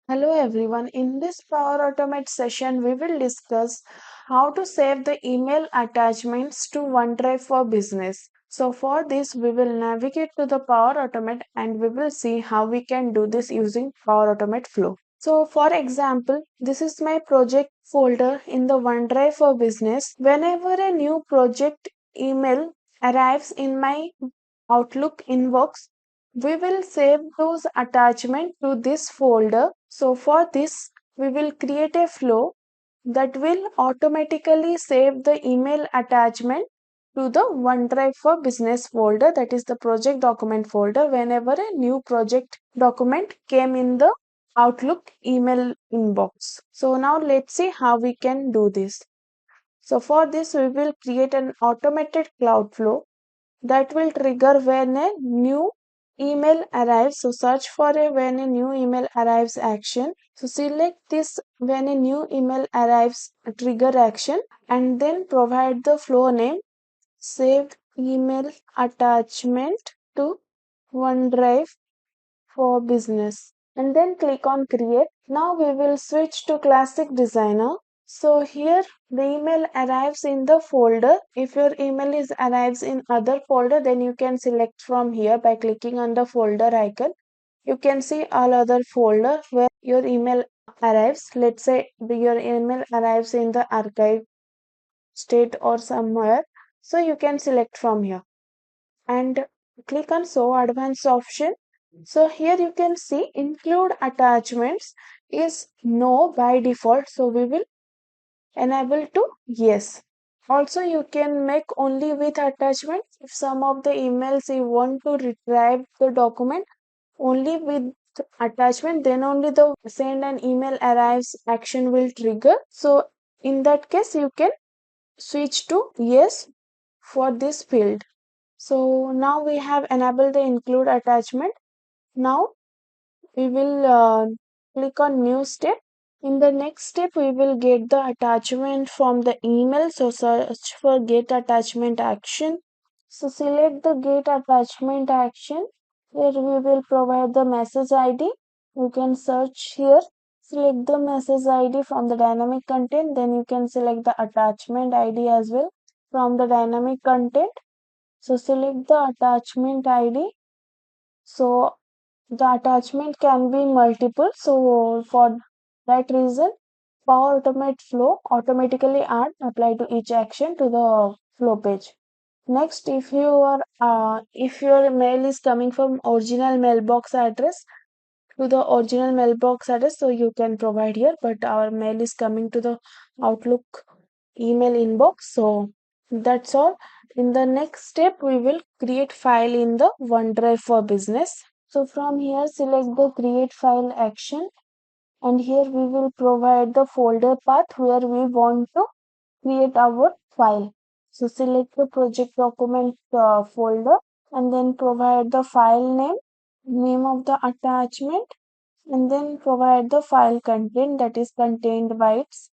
Hello everyone. In this Power Automate session, we will discuss how to save the email attachments to OneDrive for Business. So for this, we will navigate to the Power Automate and we will see how we can do this using Power Automate Flow. So for example, this is my project folder in the OneDrive for Business. Whenever a new project email arrives in my Outlook inbox, we will save those attachments to this folder. So for this, we will create a flow that will automatically save the email attachment to the OneDrive for Business folder, that is the project document folder, whenever a new project document came in the Outlook email inbox. So now let's see how we can do this. So for this, we will create an automated cloud flow that will trigger when a new email arrives. So search for a when a new email arrives action. So select this when a new email arrives trigger action and then provide the flow name saved email attachment to OneDrive for Business and then click on create. Now we will switch to classic designer. So here the email arrives in the folder. If your email is arrives in other folder, then you can select from here by clicking on the folder icon. You can see all other folder where your email arrives. Let's say your email arrives in the archive state or somewhere. So you can select from here and click on show advanced option. So here you can see include attachments is no by default. So we will enable to yes. Also you can make only with attachments. If some of the emails you want to retrieve the document only with attachment, then only the send an email arrives action will trigger. So in that case you can switch to yes for this field. So now we have enabled the include attachment. Now we will click on new step. In the next step, we will get the attachment from the email. So search for get attachment action. So select the get attachment action. Here we will provide the message ID. You can search here. Select the message ID from the dynamic content. Then you can select the attachment ID as well from the dynamic content. So select the attachment ID. So the attachment can be multiple. So for that reason, Power Automate Flow automatically add apply to each action to the flow page. Next, if your mail is coming from original mailbox address to the original mailbox address, so you can provide here. But our mail is coming to the Outlook email inbox, so that's all. In the next step, we will create file in the OneDrive for Business. So from here, select the create file action and here we will provide the folder path where we want to create our file. So select the project document folder and then provide the file name of the attachment, and then provide the file content that is contained bytes.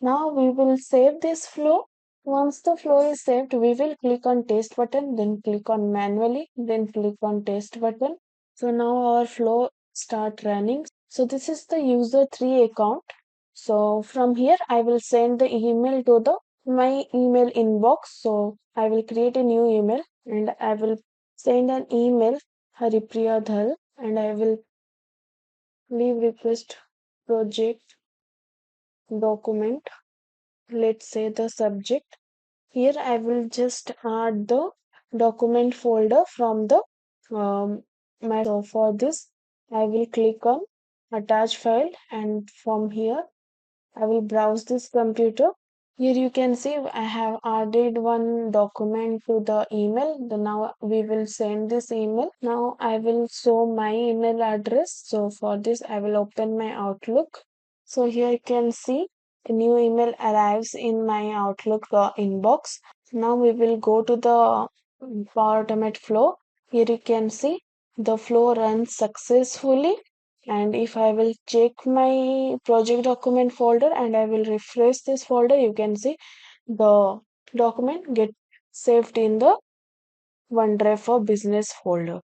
Now we will save this flow. Once the flow is saved, we will click on test button, then click on manually, then click on test button. So now our flow start running. So this is the user 3 account. So from here, I will send the email to the my email inbox. So I will create a new email and I will send an email Haripriya Dhal and I will leave request project document. Let's say the subject. Here I will just add the document folder from the my. So for this, I will click on attach file and from here I will browse this computer. Here you can see I have added one document to the email. Now we will send this email. Now I will show my email address. So for this I will open my Outlook. So here you can see a new email arrives in my Outlook inbox. Now we will go to the Power Automate flow. Here you can see the flow runs successfully, and if I will check my project document folder and I will refresh this folder, you can see the document get saved in the OneDrive for Business folder.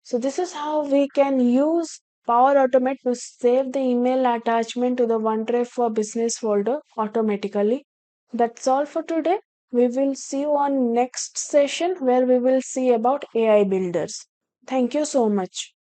So this is how we can use Power Automate to save the email attachment to the OneDrive for Business folder automatically. That's all for today. We will see you on next session where we will see about AI builders. Thank you so much.